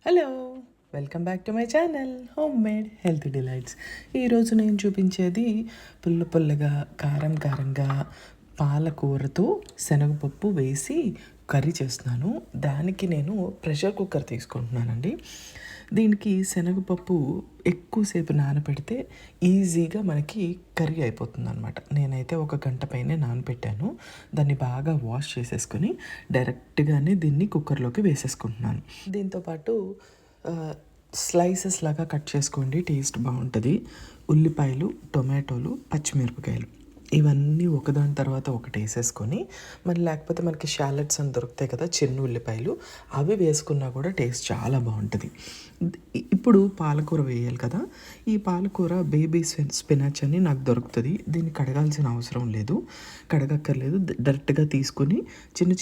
Hello, welcome back to my channel home made healthy delights. ఈరోజు నేను చూపించేది పుల్లగా కారంగా పాలకూరతో శనగపప్పు వేసి కర్రీ చేస్తున్నాను. దానికి నేను ప్రెషర్ కుక్కర్ తీసుకుంటున్నానండి. దీనికి శనగపప్పు ఎక్కువసేపు నానబెడితే ఈజీగా మనకి కర్రీ అయిపోతుంది అనమాట. నేనైతే 1 గంట పైనే నానబెట్టాను. దాన్ని బాగా వాష్ చేసేసుకొని డైరెక్ట్గానే దీన్ని కుక్కర్లోకి వేసేసుకుంటున్నాను. దీంతోపాటు స్లైసెస్ లాగా కట్ చేసుకోండి, టేస్ట్ బాగుంటుంది. ఉల్లిపాయలు, టొమాటోలు, పచ్చిమిరపకాయలు ఇవన్నీ ఒకదాని తర్వాత ఒకటి వేసేసుకొని, మరి లేకపోతే మనకి షాలెట్స్ అని దొరుకుతాయి కదా, చిన్న ఉల్లిపాయలు, అవి వేసుకున్నా కూడా టేస్ట్ చాలా బాగుంటుంది. ఇప్పుడు పాలకూర వేయాలి కదా. ఈ పాలకూర బేబీ స్పినాచ్ అని నాకు దొరుకుతుంది. దీన్ని కడగాల్సిన అవసరం లేదు, కడగక్కర్లేదు. డైరెక్ట్గా తీసుకొని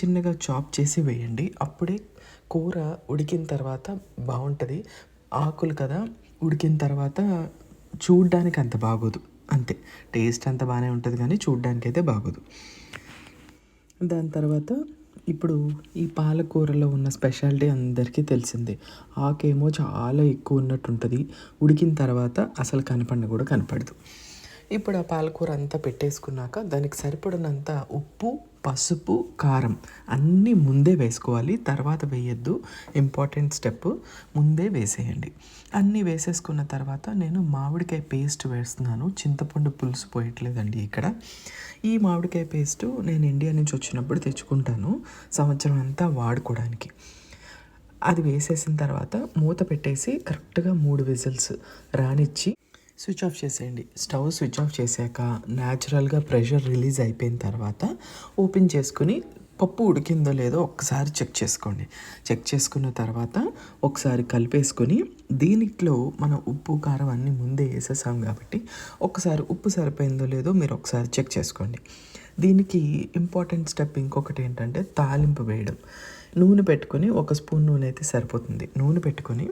చిన్నగా చాప్ చేసి వేయండి. అప్పుడే కూర ఉడికిన తర్వాత బాగుంటుంది. ఆకులు కదా, ఉడికిన తర్వాత చూడ్డానికి అంత బాగోదు, అంతే. టేస్ట్ అంత బాగానే ఉంటుంది కానీ చూడ్డానికి అయితే బాగోదు. దాని తర్వాత ఇప్పుడు ఈ పాలకూరలో ఉన్న స్పెషాలిటీ అందరికీ తెలిసిందే. ఆకేమో చాలా ఎక్కువ ఉన్నట్టు ఉంటుంది, ఉడికిన తర్వాత అసలు కూడా కనపడదు. ఇప్పుడు ఆ పాలకూర అంతా పెట్టేసుకున్నాక దానికి సరిపడినంత ఉప్పు, పసుపు, కారం అన్నీ ముందే వేసుకోవాలి, తర్వాత వేయద్దు. ఇంపార్టెంట్ స్టెప్, ముందే వేసేయండి. అన్నీ వేసేసుకున్న తర్వాత నేను మామిడికాయ పేస్ట్ వేస్తున్నాను. చింతపండు పులుసు పోయట్లేదండి ఇక్కడ. ఈ మామిడికాయ పేస్టు నేను ఇండియా నుంచి వచ్చినప్పుడు తెచ్చుకుంటాను, సంవత్సరం అంతా వాడుకోవడానికి. అది వేసేసిన తర్వాత మూత పెట్టేసి కరెక్ట్గా 3 విజిల్స్ రానిచ్చి స్విచ్ ఆఫ్ చేసేయండి. స్టవ్ స్విచ్ ఆఫ్ చేశాక న్యాచురల్గా ప్రెషర్ రిలీజ్ అయిపోయిన తర్వాత ఓపెన్ చేసుకుని పప్పు ఉడికిందో లేదో ఒక్కసారి చెక్ చేసుకోండి. చెక్ చేసుకున్న తర్వాత ఒకసారి కలిపేసుకొని, దీనిలో మనం ఉప్పు, కారం అన్నీ ముందే వేసేసాం కాబట్టి ఒకసారి ఉప్పు సరిపోయిందో లేదో మీరు ఒకసారి చెక్ చేసుకోండి. దీనికి ఇంపార్టెంట్ స్టెప్ ఇంకొకటి ఏంటంటే తాలింపు వేయడం. నూనె పెట్టుకొని 1 స్పూన్ నూనె అయితే సరిపోతుంది. నూనె పెట్టుకొని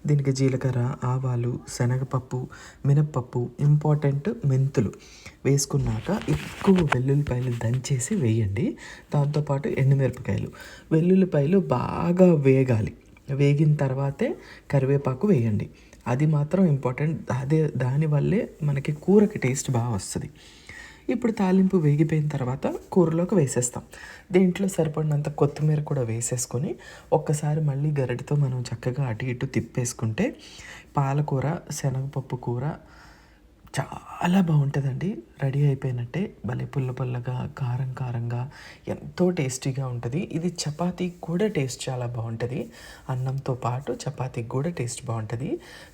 దీనికి జీలకర్ర, ఆవాలు, శనగపప్పు, మినప్పప్పు, ఇంపార్టెంట్ మెంతులు వేసుకున్నాక ఎక్కువ వెల్లుల్లిపాయలు దంచేసి వేయండి. దాంతోపాటు ఎండుమిరపకాయలు, వెల్లుల్లిపాయలు బాగా వేగాలి. వేగిన తర్వాతే కరివేపాకు వేయండి. అది మాత్రం ఇంపార్టెంట్. దానివల్లే మనకి కూరకి టేస్ట్ బాగా వస్తుంది. ఇప్పుడు తాలింపు వేగిపోయిన తర్వాత కూరలోకి వేసేస్తాం. దీంట్లో సరిపడినంత కొత్తిమీర కూడా వేసేసుకొని ఒక్కసారి మళ్ళీ గరిటతో మనం చక్కగా అటు ఇటు తిప్పేసుకుంటే పాలకూర, శనగపప్పు కూర చాలా బాగుంటుందండి. రెడీ అయిపోయినట్టే. భలే పుల్లగా కారంగా ఎంతో టేస్టీగా ఉంటుంది. ఇది చపాతీకి కూడా టేస్ట్ చాలా బాగుంటుంది. అన్నంతో పాటు చపాతీకి కూడా టేస్ట్ బాగుంటుంది.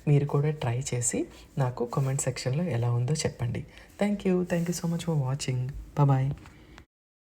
మీరు కూడా ట్రై చేసి నాకు కామెంట్ సెక్షన్లో ఎలా ఉందో చెప్పండి. Thank you so much for watching. Bye.